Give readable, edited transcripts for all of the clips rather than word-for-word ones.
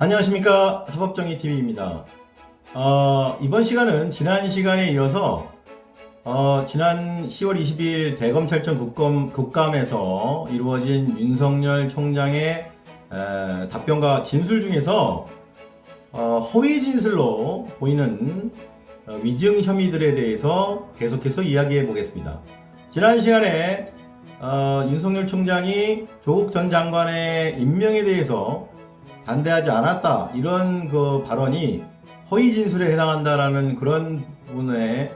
안녕하십니까, 사법정의TV입니다. 이번 시간은 지난 시간에 이어서 지난 10월 20일 대검찰청 국감에서 이루어진 윤석열 총장의 답변과 진술 중에서 허위 진술로 보이는 위증 혐의들에 대해서 계속해서 이야기해 보겠습니다. 지난 시간에 윤석열 총장이 조국 전 장관의 임명에 대해서 반대하지 않았다, 이런 그 발언이 허위 진술에 해당한다라는 그런 부분에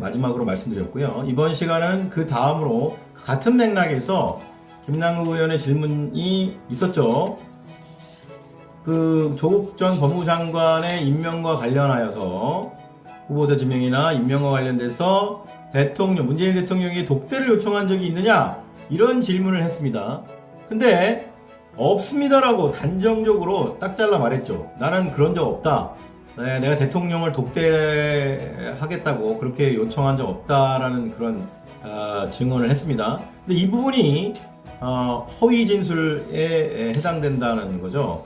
마지막으로 말씀드렸고요. 이번 시간은 그 다음으로 같은 맥락에서 김남국 의원의 질문이 있었죠. 그 조국 전 법무장관의 임명과 관련하여서 후보자 지명이나 임명과 관련돼서 문재인 대통령이 독대를 요청한 적이 있느냐, 이런 질문을 했습니다. 근데 없습니다라고 단정적으로 딱 잘라 말했죠. 나는 그런 적 없다. 내가 대통령을 독대하겠다고 그렇게 요청한 적 없다라는 그런 증언을 했습니다. 근데 이 부분이 허위 진술에 해당된다는 거죠.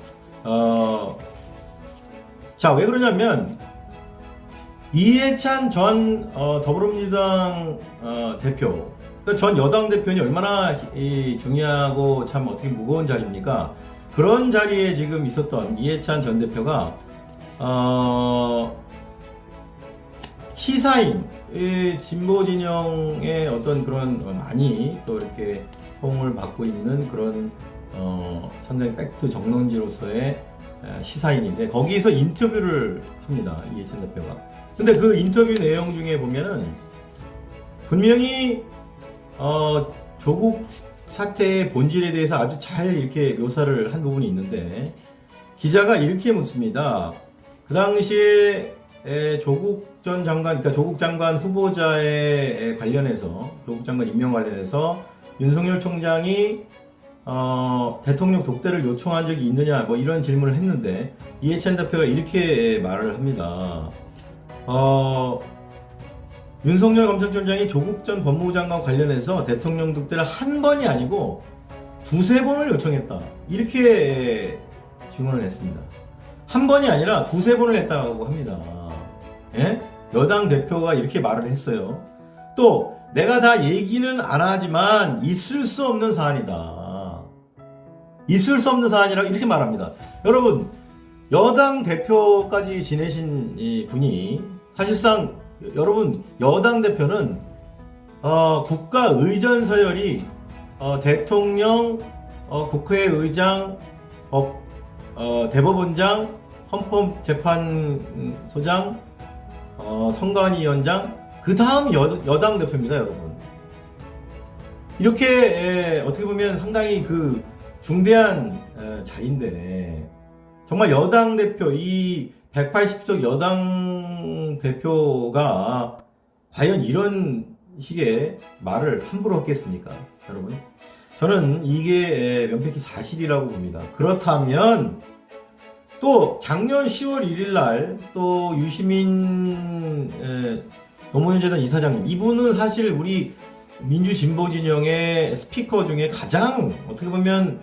자, 왜 그러냐면 이해찬 전 더불어민주당 대표, 전 여당 대표는 얼마나 중요하고 참 어떻게 무거운 자리입니까? 그런 자리에 지금 있었던 이해찬 전 대표가 시사인, 진보 진영의 어떤 그런 많이 또 이렇게 호응을 받고 있는 그런 상당히 팩트 정론지로서의 시사인인데, 거기에서 인터뷰를 합니다, 이해찬 대표가. 근데 그 인터뷰 내용 중에 보면은 분명히 조국 사태의 본질에 대해서 아주 잘 이렇게 묘사를 한 부분이 있는데, 기자가 이렇게 묻습니다. 그 당시에 조국 전 장관, 그러니까 조국 장관 후보자에 관련해서, 조국 장관 임명 관련해서 윤석열 총장이 대통령 독대를 요청한 적이 있느냐, 뭐 이런 질문을 했는데, 이해찬 대표가 이렇게 말을 합니다. 윤석열 검찰총장이 조국 전 법무부 장관 관련해서 대통령 독대를 한 번이 아니고 두세 번을 요청했다, 이렇게 증언을 했습니다. 한 번이 아니라 두세 번을 했다고 합니다. 예? 여당 대표가 이렇게 말을 했어요. 또 내가 다 얘기는 안 하지만 있을 수 없는 사안이다, 있을 수 없는 사안이라고 이렇게 말합니다. 여러분, 여당 대표까지 지내신 이 분이 사실상, 여러분, 여당 대표는 국가의전 서열이 대통령, 국회의장, 대법원장, 헌법재판소장, 선관위원장, 그 다음 여당 대표입니다, 여러분. 이렇게 어떻게 보면 상당히 그 중대한 자리인데, 정말 여당 대표, 이 180석 여당 대표가 과연 이런 식의 말을 함부로 했겠습니까, 여러분? 저는 이게 명백히 사실이라고 봅니다. 그렇다면 또 작년 10월 1일 날 또 유시민 노무현재단 이사장님, 이분은 사실 우리 민주진보진영의 스피커 중에 가장 어떻게 보면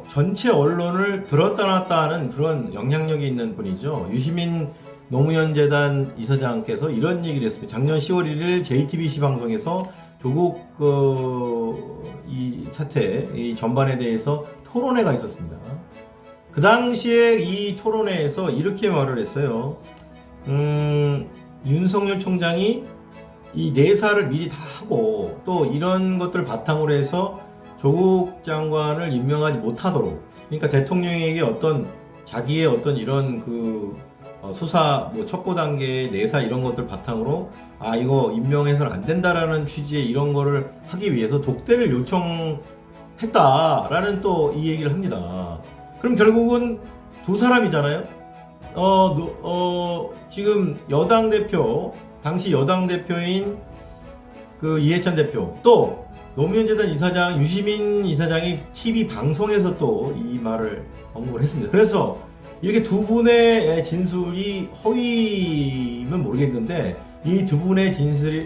전체 언론을 들었다 놨다 하는 그런 영향력이 있는 분이죠. 유시민 노무현재단 이사장께서 이런 얘기를 했습니다. 작년 10월 1일 JTBC 방송에서 조국 이 사태, 이 전반에 대해서 토론회가 있었습니다. 그 당시에 이 토론회에서 이렇게 말을 했어요. 윤석열 총장이 이 내사를 미리 다 하고 또 이런 것들 바탕으로 해서 조국 장관을 임명하지 못하도록, 그러니까 대통령에게 어떤 자기의 어떤 이런 그 수사, 뭐 첩보 단계 내사 이런 것들 바탕으로 이거 임명해서는 안 된다라는 취지의 이런 거를 하기 위해서 독대를 요청했다라는 또 이 얘기를 합니다. 그럼 결국은 두 사람이잖아요. 지금 여당 대표, 당시 여당 대표인 그 이해찬 대표, 또 노무현재단 이사장 유시민 이사장이 TV 방송에서 또 이 말을 언급을 했습니다. 그래서 이렇게 두 분의 진술이 허위면 모르겠는데, 이 두 분의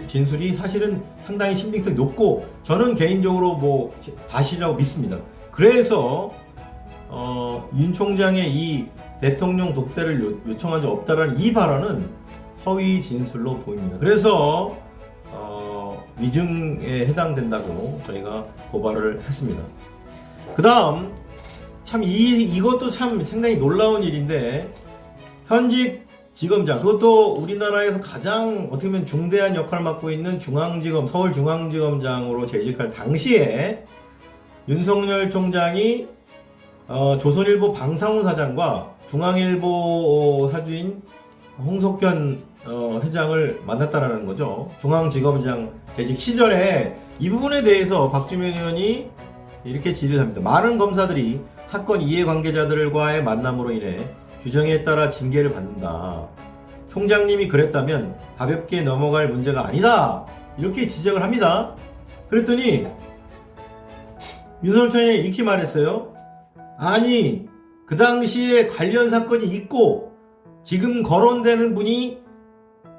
진술이 사실은 상당히 신빙성이 높고, 저는 개인적으로 뭐 사실이라고 믿습니다. 그래서 윤 총장의 이 대통령 독대를 요청한 적 없다라는 이 발언은 허위 진술로 보입니다. 그래서 위증에 해당된다고 저희가 고발을 했습니다. 그 다음 참 이것도 참 상당히 놀라운 일인데, 현직 지검장, 그것도 우리나라에서 가장 어떻게 보면 중대한 역할을 맡고 있는 서울중앙지검장으로 재직할 당시에 윤석열 총장이 조선일보 방상훈 사장과 중앙일보 사주인 홍석현 회장을 만났다라는 거죠. 중앙지검장 재직 시절에 이 부분에 대해서 박주민 의원이 이렇게 질의를 합니다. 많은 검사들이 사건 이해관계자들과의 만남으로 인해 규정에 따라 징계를 받는다. 총장님이 그랬다면 가볍게 넘어갈 문제가 아니다. 이렇게 지적을 합니다. 그랬더니 윤석열 총장이 이렇게 말했어요. 아니, 그 당시에 관련 사건이 있고 지금 거론되는 분이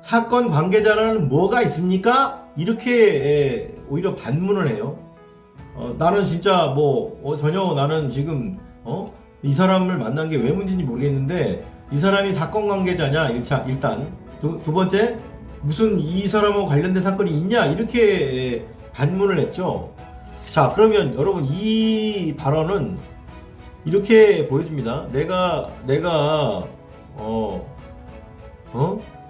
사건 관계자라는 뭐가 있습니까? 이렇게 오히려 반문을 해요. 나는 진짜 전혀 나는 지금 이 사람을 만난 게 왜 문제인지 모르겠는데, 이 사람이 사건 관계자냐 일단 두 번째, 무슨 이 사람하고 관련된 사건이 있냐, 이렇게 반문을 했죠. 자, 그러면 여러분 이 발언은 이렇게 보여집니다. 내가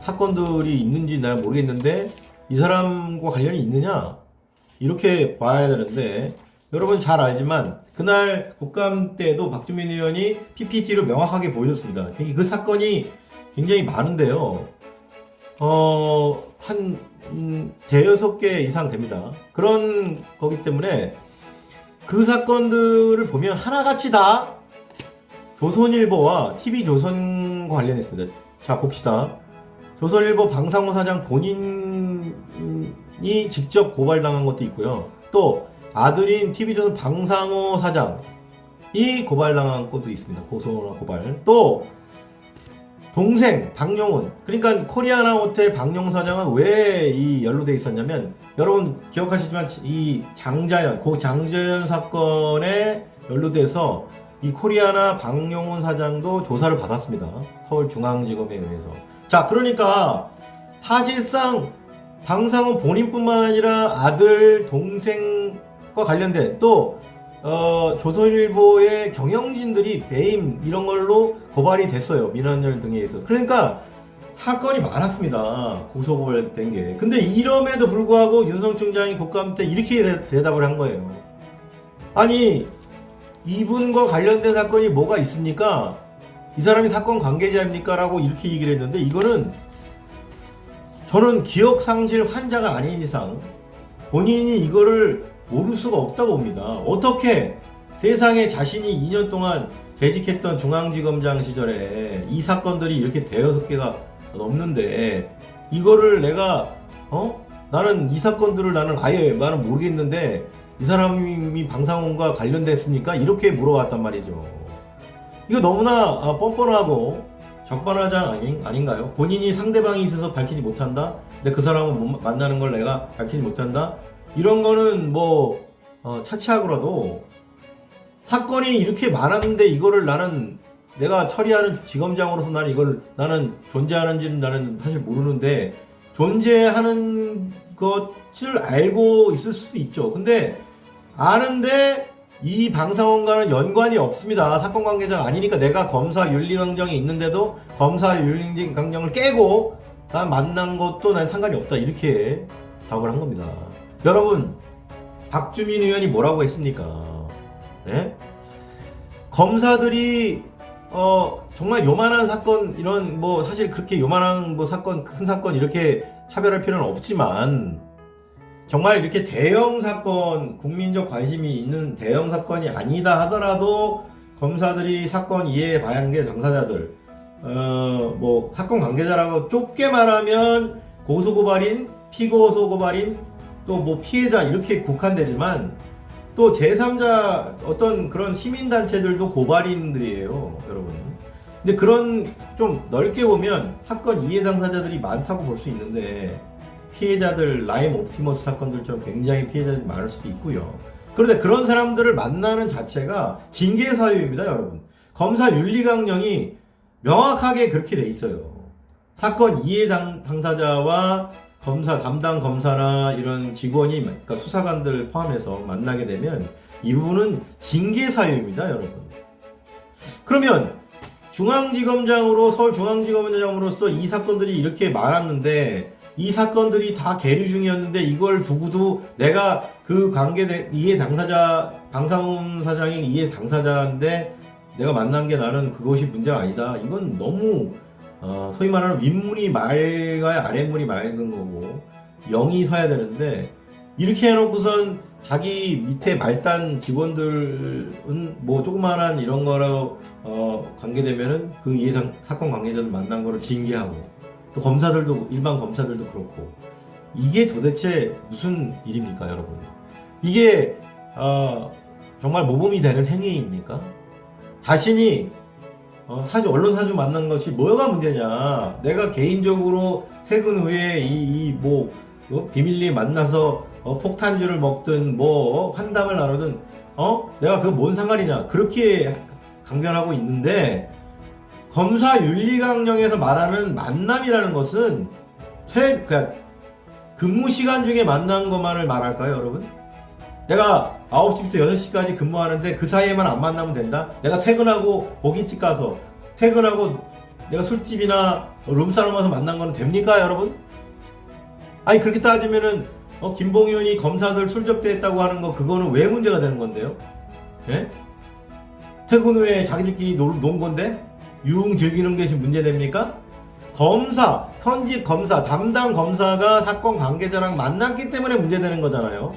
사건들이 있는지 난 모르겠는데 이 사람과 관련이 있느냐, 이렇게 봐야 되는데, 여러분 잘 알지만 그날 국감 때도 박주민 의원이 PPT로 명확하게 보여줬습니다. 그 사건이 굉장히 많은데요. 한 대여섯 개 이상 됩니다. 그런 거기 때문에 그 사건들을 보면 하나같이 다 조선일보와 TV조선과 관련했습니다. 자, 봅시다. 조선일보 방상호 사장 본인이 직접 고발당한 것도 있고요. 또 아들인 TV조선 방상호 사장이 고발당한 것도 있습니다. 고소나 고발. 또 동생 박용훈, 그러니까 코리아나 호텔 박용훈 사장은 왜 이 연루돼 있었냐면, 여러분 기억하시지만 이 장자연 사건에 연루돼서 이 코리아나 박용훈 사장도 조사를 받았습니다. 서울중앙지검에 의해서. 자, 그러니까 사실상 방상훈 본인뿐만 아니라 아들, 동생과 관련된 또 조선일보의 경영진들이 배임 이런 걸로 고발이 됐어요. 민원열 등에 의해서. 그러니까 사건이 많았습니다. 고소고발된 게. 근데 이럼에도 불구하고 윤석열 총장이 국감 때 이렇게 대답을 한 거예요. 아니, 이분과 관련된 사건이 뭐가 있습니까? 이 사람이 사건 관계자입니까? 라고 이렇게 얘기를 했는데, 이거는 저는 기억상실 환자가 아닌 이상 본인이 이거를 모를 수가 없다고 봅니다. 어떻게 세상에 자신이 2년 동안 재직했던 중앙지검장 시절에 이 사건들이 이렇게 대여섯 개가 넘는데, 이거를 내가 나는 이 사건들을 나는 모르겠는데 이 사람이 방상훈과 관련됐습니까? 이렇게 물어봤단 말이죠. 이거 너무나 뻔뻔하고 적반하장 아닌가요? 본인이 상대방이 있어서 밝히지 못한다? 근데 그 사람을 못 만나는 걸 내가 밝히지 못한다? 이런 거는 차치하고라도 사건이 이렇게 많았는데 이거를 내가 처리하는 지검장으로서 나는 존재하는지는 나는 사실 모르는데, 존재하는 것을 알고 있을 수도 있죠. 근데 아는데 이 방상훈과는 연관이 없습니다. 사건 관계자가 아니니까 내가 검사 윤리강정이 있는데도 검사 윤리강정을 깨고 난 만난 것도 난 상관이 없다, 이렇게 답을 한 겁니다. 여러분, 박주민 의원이 뭐라고 했습니까? 네? 검사들이 정말 요만한 사건, 이런 사실 그렇게 요만한 사건, 큰 사건 이렇게 차별할 필요는 없지만, 정말 이렇게 대형 사건, 국민적 관심이 있는 대형 사건이 아니다 하더라도 검사들이 사건 이해 방향계 당사자들, 사건 관계자라고 좁게 말하면 고소고발인, 피고소고발인, 또 피해자 이렇게 국한되지만, 또 제3자 어떤 그런 시민단체들도 고발인들이에요, 여러분. 근데 그런 좀 넓게 보면 사건 이해 당사자들이 많다고 볼 수 있는데, 피해자들, 라임 옵티머스 사건들처럼 굉장히 피해자들이 많을 수도 있고요. 그런데 그런 사람들을 만나는 자체가 징계 사유입니다, 여러분. 검사 윤리 강령이 명확하게 그렇게 돼 있어요. 사건 이해 당사자와 검사, 담당 검사나 이런 직원이, 그러니까 수사관들 포함해서 만나게 되면 이 부분은 징계 사유입니다, 여러분. 그러면 중앙지검장으로, 서울중앙지검장으로서 이 사건들이 이렇게 많았는데, 이 사건들이 다 계류 중이었는데, 이걸 두고도 내가 그 이해 당사자, 방상훈 사장이 이해 당사자인데, 내가 만난 게 나는 그것이 문제가 아니다. 이건 너무, 소위 말하는 윗물이 맑아야 아랫물이 맑은 거고, 영이 서야 되는데, 이렇게 해놓고선 자기 밑에 말단 직원들은 뭐 조그마한 이런 거로 관계되면은 그 사건 관계자들 만난 거를 징계하고, 또 검사들도, 일반 검사들도 그렇고, 이게 도대체 무슨 일입니까, 여러분? 이게 정말 모범이 되는 행위입니까? 자신이 언론 사주 만난 것이 뭐가 문제냐? 내가 개인적으로 퇴근 후에 비밀리에 만나서 폭탄주를 먹든 환담을 나누든 내가 그거 뭔 상관이냐? 그렇게 강변하고 있는데, 검사 윤리강령에서 말하는 만남이라는 것은 그러니까 근무 시간 중에 만난 것만을 말할까요, 여러분? 내가 9시부터 6시까지 근무하는데 그 사이에만 안 만나면 된다? 내가 퇴근하고 고깃집 가서, 퇴근하고 내가 술집이나 룸사롱 가서 만난 건 됩니까, 여러분? 아니, 그렇게 따지면은 김봉윤이 검사들 술 접대했다고 하는 거, 그거는 왜 문제가 되는 건데요? 예? 퇴근 후에 자기들끼리 논 건데 유흥 즐기는 것이 문제됩니까? 검사, 현직 검사, 담당 검사가 사건 관계자랑 만났기 때문에 문제되는 거잖아요.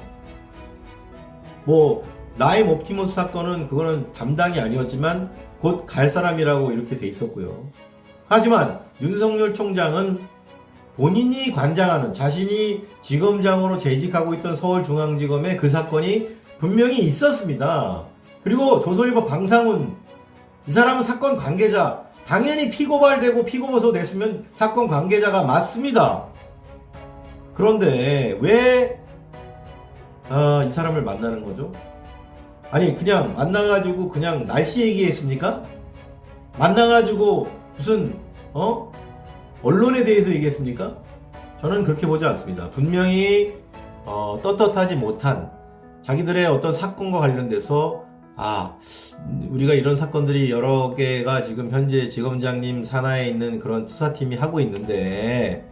라임 옵티머스 사건은 그거는 담당이 아니었지만 곧 갈 사람이라고 이렇게 돼 있었고요. 하지만 윤석열 총장은 본인이 관장하는, 자신이 지검장으로 재직하고 있던 서울중앙지검에 그 사건이 분명히 있었습니다. 그리고 조선일보 방상훈, 이 사람은 사건 관계자, 당연히 피고발되고 피고보소 냈으면 사건 관계자가 맞습니다. 그런데 왜 이 사람을 만나는 거죠? 아니, 그냥 만나가지고 그냥 날씨 얘기했습니까? 만나가지고 무슨 언론에 대해서 얘기했습니까? 저는 그렇게 보지 않습니다. 분명히 떳떳하지 못한 자기들의 어떤 사건과 관련돼서 우리가 이런 사건들이 여러 개가 지금 현재 지검장님 산하에 있는 그런 수사팀이 하고 있는데,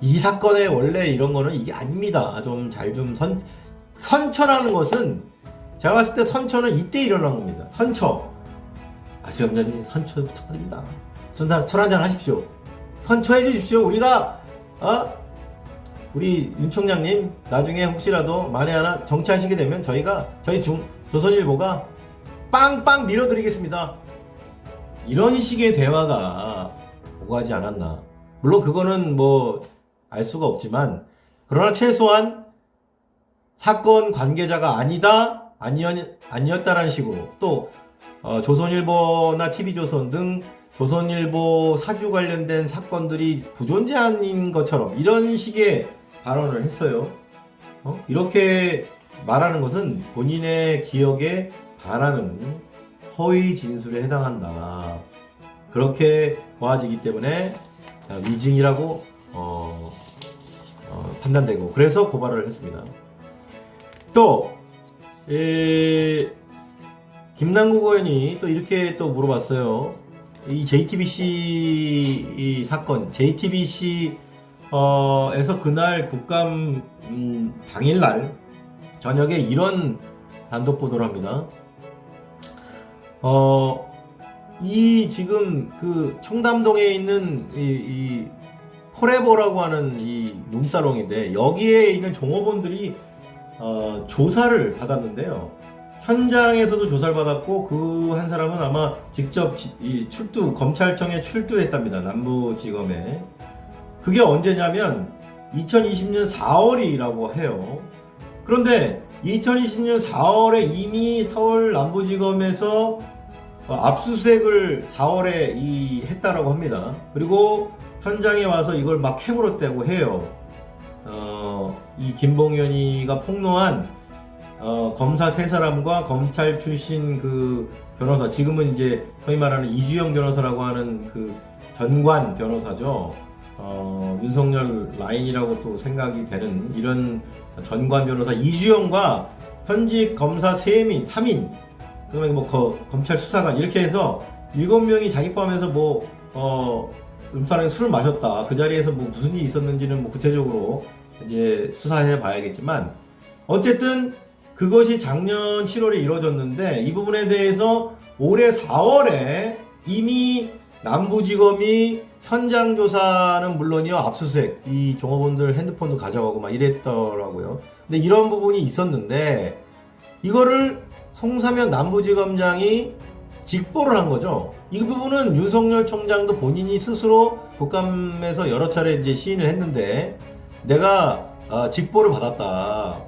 이 사건에 원래 이런 거는 이게 아닙니다. 좀 선처라는 것은, 제가 봤을 때 선처는 이때 일어난 겁니다. 선처. 지검장님 선처 부탁드립니다. 술 한잔 하십시오. 선처해 주십시오. 우리가 우리 윤 총장님 나중에 혹시라도 만에 하나 정치하시게 되면 저희 조선일보가 빵빵 밀어드리겠습니다. 이런 식의 대화가 오가지 않았나. 물론 그거는 알 수가 없지만, 그러나 최소한 사건 관계자가 아니었다라는 식으로, 또 조선일보나 TV조선 등 조선일보 사주 관련된 사건들이 부존재한 것처럼 이런 식의 발언을 했어요. 이렇게 말하는 것은 본인의 기억에 반하는 허위 진술에 해당한다. 그렇게 보아지기 때문에 위증이라고 판단되고, 그래서 고발을 했습니다. 또 김남국 의원이 또 이렇게 또 물어봤어요. 이 JTBC 사건, JTBC 에서 그날 국감 당일날 저녁에 이런 단독 보도를 합니다. 이 지금 그 청담동에 있는 이 포레버라고 하는 이 룸사롱인데, 여기에 있는 종업원들이 조사를 받았는데요. 현장에서도 조사를 받았고, 그 한 사람은 아마 직접 검찰청에 출두했답니다. 남부지검에. 그게 언제냐면 2020년 4월이라고 해요. 그런데 2020년 4월에 이미 서울 남부지검에서 압수수색을 4월에 했다라고 합니다. 그리고 현장에 와서 이걸 막 캐물었다고 해요. 이 김봉현이가 폭로한 검사 세 사람과 검찰 출신 그 변호사, 지금은 이제 소위 말하는 이주영 변호사라고 하는 그 전관 변호사죠. 윤석열 라인이라고 또 생각이 되는 이런 전관 변호사 이주영과 현직 검사 3인, 그다음에 검찰 수사관 이렇게 해서 7명이 자기 포함해서 음사랑에 술을 마셨다. 그 자리에서 무슨 일이 있었는지는 구체적으로 이제 수사해 봐야겠지만, 어쨌든 그것이 작년 7월에 이루어졌는데, 이 부분에 대해서 올해 4월에 이미 남부지검이 현장 조사는 물론이요, 압수수색, 이 종업원들 핸드폰도 가져가고 막 이랬더라고요. 근데 이런 부분이 있었는데, 이거를 송사면 남부지검장이 직보를 한 거죠. 이 부분은 윤석열 총장도 본인이 스스로 국감에서 여러 차례 이제 시인을 했는데, 내가 직보를 받았다.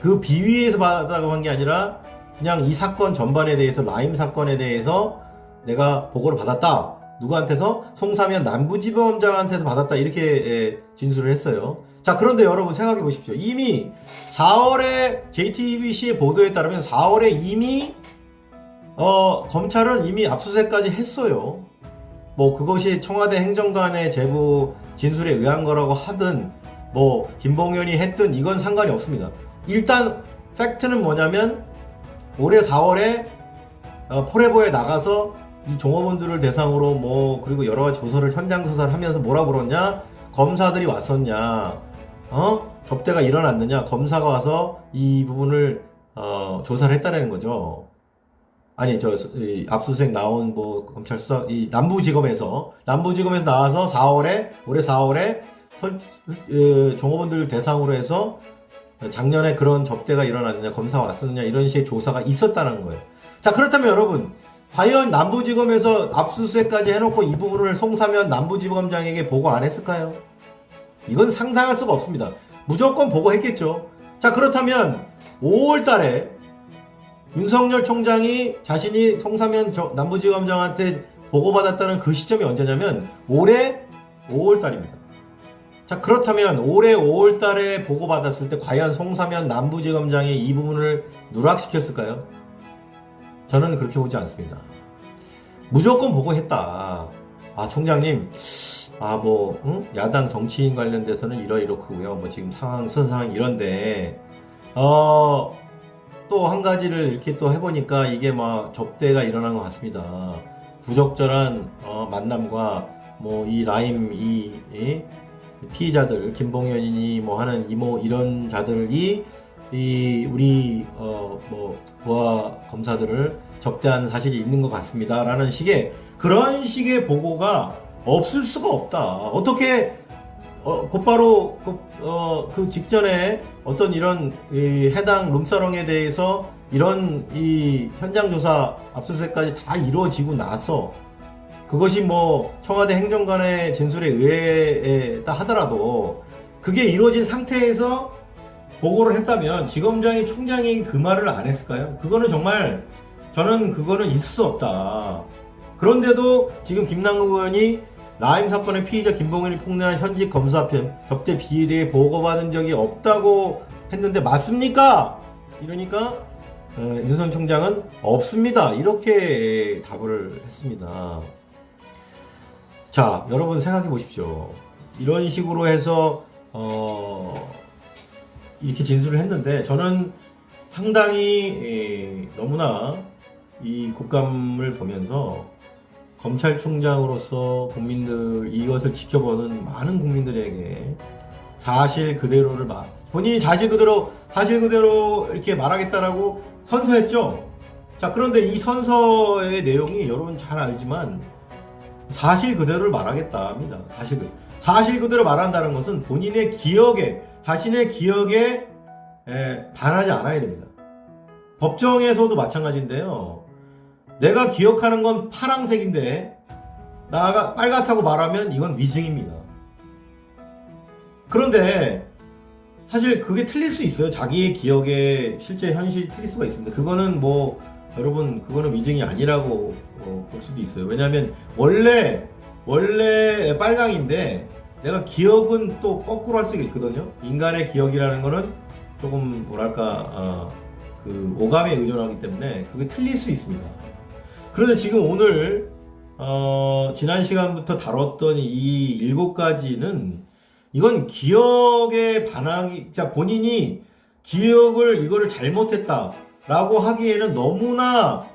그 비위에서 받았다고 한 게 아니라 그냥 이 사건 전반에 대해서, 라임 사건에 대해서 내가 보고를 받았다. 누구한테서? 송사면 남부지검장한테서 받았다. 이렇게 진술을 했어요. 자, 그런데 여러분 생각해 보십시오. 이미 4월에 JTBC의 보도에 따르면 4월에 이미 검찰은 이미 압수수색까지 했어요. 그것이 청와대 행정관의 제보 진술에 의한 거라고 하든 김봉현이 했든 이건 상관이 없습니다. 일단 팩트는 뭐냐면 올해 4월에 포레보에 나가서 이 종업원들을 대상으로 그리고 여러 가지 조사를, 현장 조사를 하면서 뭐라고 그러냐? 검사들이 왔었냐? 접대가 일어났느냐? 검사가 와서 이 부분을 조사를 했다는 거죠. 아니, 압수수색 나온 검찰 수사, 이 남부지검에서 나와서 올해 4월에 종업원들 대상으로 해서 작년에 그런 접대가 일어났느냐, 검사 왔었느냐, 이런 식의 조사가 있었다는 거예요. 자, 그렇다면 여러분, 과연 남부지검에서 압수수색까지 해놓고 이 부분을 송사면 남부지검장에게 보고 안 했을까요? 이건 상상할 수가 없습니다. 무조건 보고했겠죠. 자, 그렇다면 5월 달에 윤석열 총장이 자신이 송사면 남부지검장한테 보고받았다는 그 시점이 언제냐면 올해 5월 달입니다. 자, 그렇다면 올해 5월 달에 보고받았을 때 과연 송사면 남부지검장이 이 부분을 누락시켰을까요? 저는 그렇게 보지 않습니다. 무조건 보고했다. 총장님, 야당 정치인 관련돼서는 이렇고요. 지금 수사 상황 이런데, 또 한 가지를 이렇게 또 해보니까 이게 접대가 일어난 것 같습니다. 부적절한 만남과 이 라임 피의자들, 김봉현이니 하는 이런 자들이 우리 부하 검사들을 접대한 사실이 있는 것 같습니다. 라는 식의 그런 식의 보고가 없을 수가 없다. 어떻게 곧바로 그 직전에 어떤 이런 해당 룸사롱에 대해서 이런 이 현장 조사 압수수색까지 다 이루어지고 나서 그것이 청와대 행정관의 진술에 의했다 하더라도 그게 이루어진 상태에서 보고를 했다면 지검장이 총장이 그 말을 안 했을까요? 그거는 정말 저는 있을 수 없다. 그런데도 지금 김남국 의원이 라임 사건의 피의자 김봉현이 폭로한 현직 검사 접대 비리에 대해 보고받은 적이 없다고 했는데 맞습니까? 이러니까 윤석열 총장은 없습니다. 이렇게 답을 했습니다. 자, 여러분 생각해 보십시오. 이런 식으로 해서 이렇게 진술을 했는데 저는 상당히 너무나 이 국감을 보면서 검찰총장으로서 이것을 지켜보는 많은 국민들에게 사실 그대로를 본인이 사실 그대로 이렇게 말하겠다라고 선서했죠. 자, 그런데 이 선서의 내용이 여러분 잘 알지만 사실 그대로를 말하겠다 합니다. 사실 그대로 말한다는 것은 본인의 자신의 기억에 반하지 않아야 됩니다. 법정에서도 마찬가지인데요. 내가 기억하는 건 파란색인데 나가 빨갛다고 말하면 이건 위증입니다. 그런데 사실 그게 틀릴 수 있어요. 자기의 기억에 실제 현실이 틀릴 수가 있습니다. 그거는 여러분 그거는 위증이 아니라고 볼 수도 있어요. 왜냐하면 원래 빨강인데 내가 기억은 또 거꾸로 할 수가 있거든요. 인간의 기억이라는 거는 조금 뭐랄까 그 오감에 의존하기 때문에 그게 틀릴 수 있습니다. 그런데 지금 오늘 지난 시간부터 다뤘던 이 7가지는 이건 기억의 반항이, 자, 본인이 기억을 이거를 잘못했다라고 하기에는 너무나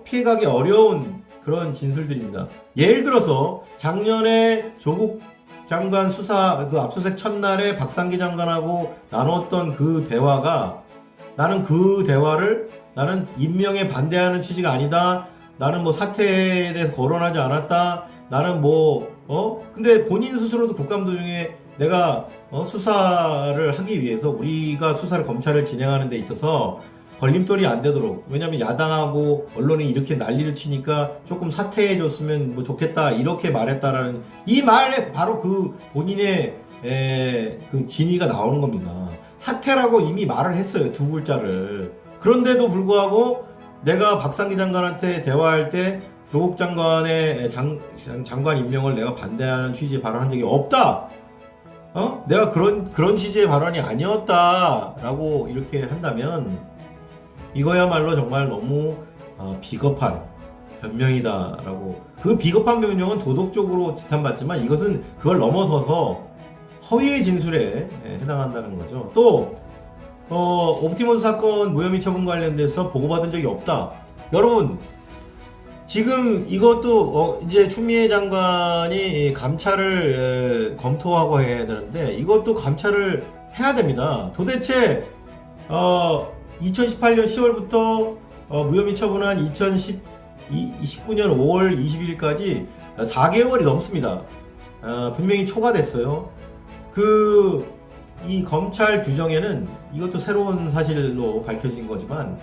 피해가기 어려운 그런 진술들입니다. 예를 들어서 작년에 조국 장관 수사 그 압수수색 첫날에 박상기 장관하고 나눴던 그 대화가, 나는 그 대화를 나는 임명에 반대하는 취지가 아니다, 나는 뭐 사퇴에 대해서 거론하지 않았다, 나는 근데 본인 스스로도 국감도 중에 내가 수사를 하기 위해서, 우리가 수사를 검찰을 진행하는 데 있어서 걸림돌이 안 되도록, 왜냐면 야당하고 언론이 이렇게 난리를 치니까 조금 사퇴해 줬으면 뭐 좋겠다, 이렇게 말했다라는 이 말에 바로 그 본인의 그 진위가 나오는 겁니다. 사퇴라고 이미 말을 했어요, 두 글자를. 그런데도 불구하고 내가 박상기 장관한테 대화할 때 조국 장관의 장관 임명을 내가 반대하는 취지의 발언한 적이 없다. 내가 그런 취지의 발언이 아니었다라고 이렇게 한다면 이거야말로 정말 너무 비겁한 변명이다라고. 그 비겁한 변명은 도덕적으로 지탄받지만 이것은 그걸 넘어서서 허위의 진술에 해당한다는 거죠. 또 옵티머스 사건 무혐의 처분 관련돼서 보고받은 적이 없다. 여러분, 지금 이것도 이제 추미애 장관이 감찰을 검토하고 해야 되는데 이것도 감찰을 해야 됩니다. 도대체 2018년 10월부터 무혐의 처분한 2019년 5월 20일까지 4개월이 넘습니다. 분명히 초과됐어요. 이 검찰 규정에는, 이것도 새로운 사실로 밝혀진 거지만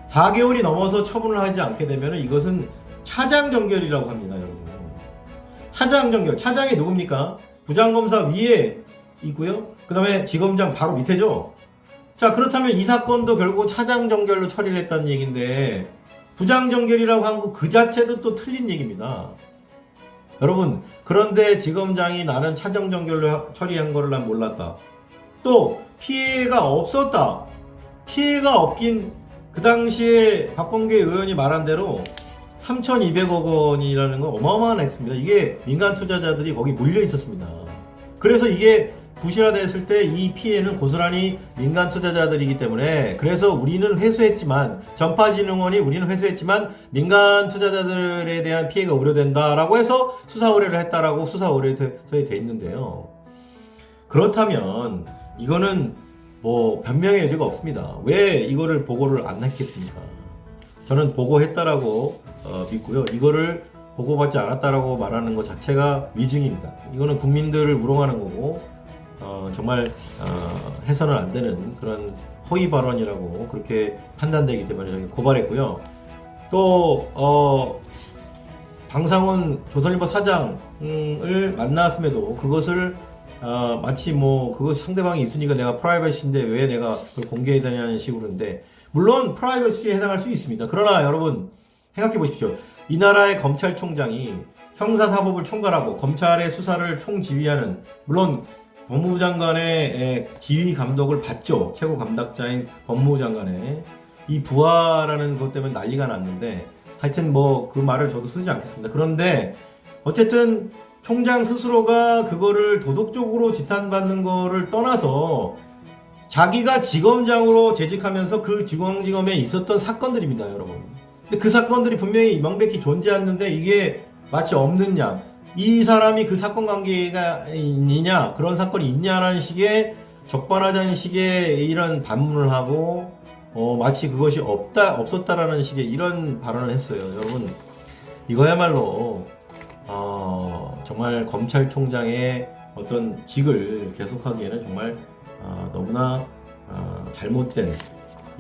4개월이 넘어서 처분을 하지 않게 되면 이것은 차장정결이라고 합니다, 여러분. 차장정결. 차장이 누굽니까? 부장검사 위에 있고요. 그 다음에 지검장 바로 밑에죠. 자, 그렇다면 이 사건도 결국 차장정결로 처리를 했다는 얘기인데, 부장정결이라고 한 거 그 자체도 또 틀린 얘기입니다. 여러분, 그런데 지검장이 나는 차장정결로 처리한 거를 난 몰랐다. 또 피해가 없었다. 피해가 없긴, 그 당시에 박범계 의원이 말한 대로 3,200억 원이라는 건 어마어마한 액수입니다. 이게 민간 투자자들이 거기 몰려 있었습니다. 그래서 이게 부실화됐을 때 이 피해는 고스란히 민간 투자자들이기 때문에, 그래서 우리는 회수했지만, 전파진흥원이 우리는 회수했지만 민간 투자자들에 대한 피해가 우려된다라고 해서 수사 의뢰를 했다라고 수사 의뢰서에 돼 있는데요. 그렇다면 이거는 뭐 변명의 여지가 없습니다. 왜 이거를 보고를 안 했겠습니까? 저는 보고했다라고 믿고요. 이거를 보고받지 않았다라고 말하는 것 자체가 위증입니다. 이거는 국민들을 우롱하는 거고 정말 해서는 안 되는 그런 허위 발언이라고 그렇게 판단되기 때문에 저희 고발했고요. 또 방상훈 조선일보 사장을 만났음에도 그것을 마치 뭐 그것 상대방이 있으니까 내가 프라이버시인데 왜 내가 그걸 공개해야 되냐는 식으로인데, 물론 프라이버시에 해당할 수 있습니다. 그러나 여러분 생각해 보십시오. 이 나라의 검찰총장이 형사사법을 총괄하고 검찰의 수사를 총지휘하는, 물론 법무부 장관의 지휘 감독을 받죠. 최고 감독자인 법무부 장관의 이 부하라는 것 때문에 난리가 났는데, 하여튼 뭐 그 말을 저도 쓰지 않겠습니다. 그런데 어쨌든 총장 스스로가 그거를 도덕적으로 지탄받는 거를 떠나서 자기가 지검장으로 재직하면서 그 중앙지검에 있었던 사건들입니다, 여러분. 근데 그 사건들이 분명히 명백히 존재했는데 이게 마치 없는 양, 이 사람이 그 사건 관계가 있느냐, 그런 사건이 있냐라는 식의 적반하장인 식의 이런 반문을 하고 마치 그것이 없었다라는 식의 이런 발언을 했어요. 여러분, 이거야말로 정말 검찰총장의 어떤 직을 계속하기에는 정말 너무나 잘못된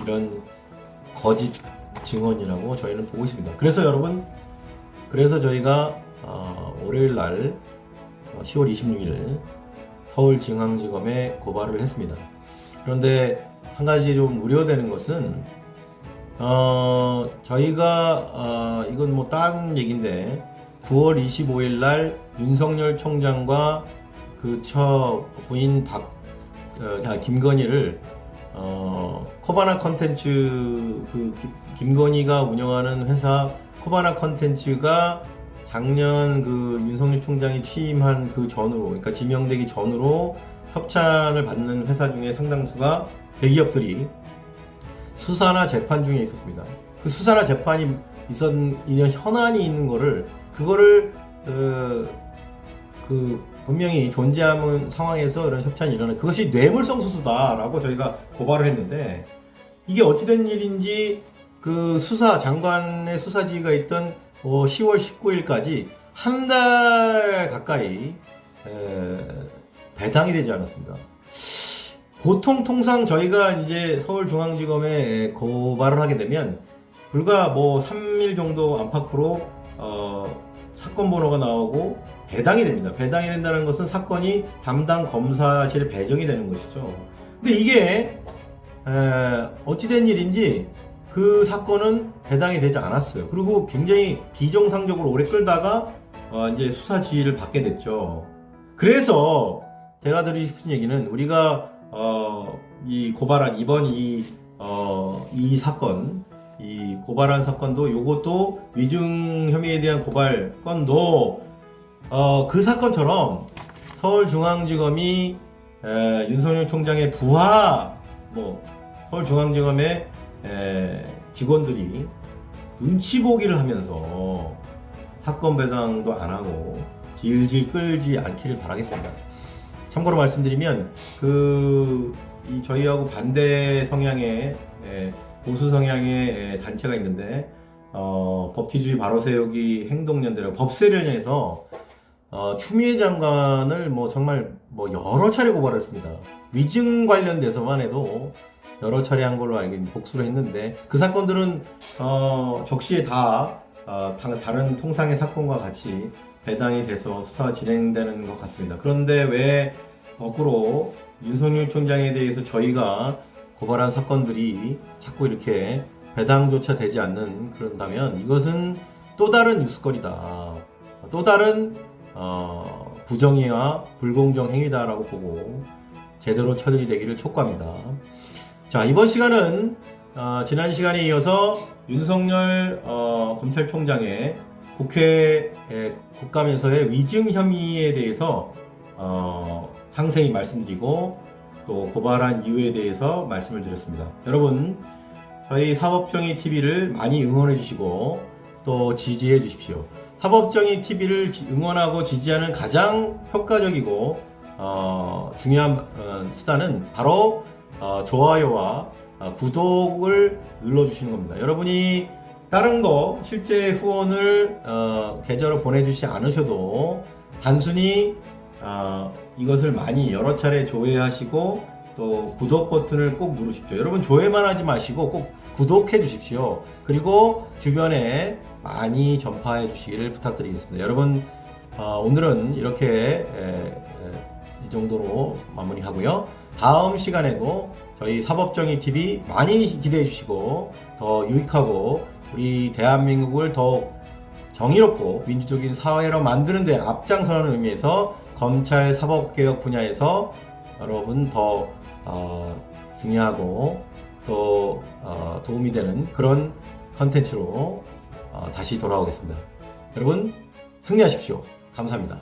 이런 거짓 증언이라고 저희는 보고 있습니다. 그래서 여러분, 저희가 월요일 날 10월 26일 서울중앙지검에 고발을 했습니다. 그런데 한 가지 좀 우려되는 것은 저희가 이건 뭐 딴 얘기인데 9월 25일 날 윤석열 총장과 그 부인 김건희를 코바나 컨텐츠 김건희가 운영하는 회사 코바나 컨텐츠가 작년 윤석열 총장이 취임한 전후로, 그러니까 지명되기 전후로 협찬을 받는 회사 중에 상당수가 대기업들이 수사나 재판 중에 있었습니다. 그 수사나 재판이 이런 현안이 있는 그거를 분명히 존재하는 상황에서 이런 협찬이 일어나, 그것이 뇌물성 수수다라고 저희가 고발을 했는데, 이게 어찌된 일인지 장관의 수사 지휘가 있던 10월 19일까지 한 달 가까이 배당이 되지 않았습니다. 통상 저희가 이제 서울중앙지검에 고발을 하게 되면 불과 3일 정도 안팎으로 사건 번호가 나오고 배당이 됩니다. 배당이 된다는 것은 사건이 담당 검사실에 배정이 되는 것이죠. 근데 이게 어찌된 일인지 그 사건은 배당이 되지 않았어요. 그리고 굉장히 비정상적으로 오래 끌다가 이제 수사 지휘를 받게 됐죠. 그래서 제가 드리고 싶은 얘기는, 우리가 이 고발한 이번 이 사건, 이 고발한 사건도, 요것도 위증 혐의에 대한 고발 건도 그 사건처럼 서울중앙지검이 윤석열 총장의 부하 서울중앙지검의 직원들이 눈치 보기를 하면서 사건 배당도 안 하고 질질 끌지 않기를 바라겠습니다. 참고로 말씀드리면 저희하고 반대 성향의 보수 성향의 단체가 있는데, 법치주의 바로 세우기 행동연대라고 법세련에서 추미애 장관을 정말 여러 차례 고발했습니다. 위증 관련돼서만 해도 여러 차례 한 걸로 알고 있는, 복수를 했는데, 그 사건들은 적시에 다 다른 통상의 사건과 같이 배당이 돼서 수사가 진행되는 것 같습니다. 그런데 왜 거꾸로 윤석열 총장에 대해서 저희가 고발한 사건들이 자꾸 이렇게 배당조차 되지 않는, 그런다면 이것은 또 다른 뉴스거리다, 또 다른 부정의와 불공정 행위다라고 보고 제대로 처리되기를 되기를 촉구합니다. 자, 이번 시간은 지난 시간에 이어서 윤석열 검찰총장의 국회 국감에서의 위증 혐의에 대해서 상세히 말씀드리고, 또 고발한 이유에 대해서 말씀을 드렸습니다. 여러분, 저희 사법정의 TV를 많이 응원해 주시고 또 지지해 주십시오. 사법정의 TV를 응원하고 지지하는 가장 효과적이고 중요한 수단은 바로 좋아요와 구독을 눌러주시는 겁니다. 여러분이 다른 거 실제 후원을 계좌로 보내주시지 않으셔도 단순히 이것을 많이 여러 차례 조회하시고 또 구독 버튼을 꼭 누르십시오. 여러분, 조회만 하지 마시고 꼭 구독해 주십시오. 그리고 주변에 많이 전파해 주시기를 부탁드리겠습니다. 여러분, 오늘은 이렇게 이 정도로 마무리하고요. 다음 시간에도 저희 사법정의 TV 많이 기대해 주시고 더 유익하고 우리 대한민국을 더욱 정의롭고 민주적인 사회로 만드는 데 앞장서는 의미에서 검찰 사법개혁 분야에서 여러분 더 중요하고 또 도움이 되는 그런 컨텐츠로 다시 돌아오겠습니다. 여러분, 승리하십시오. 감사합니다.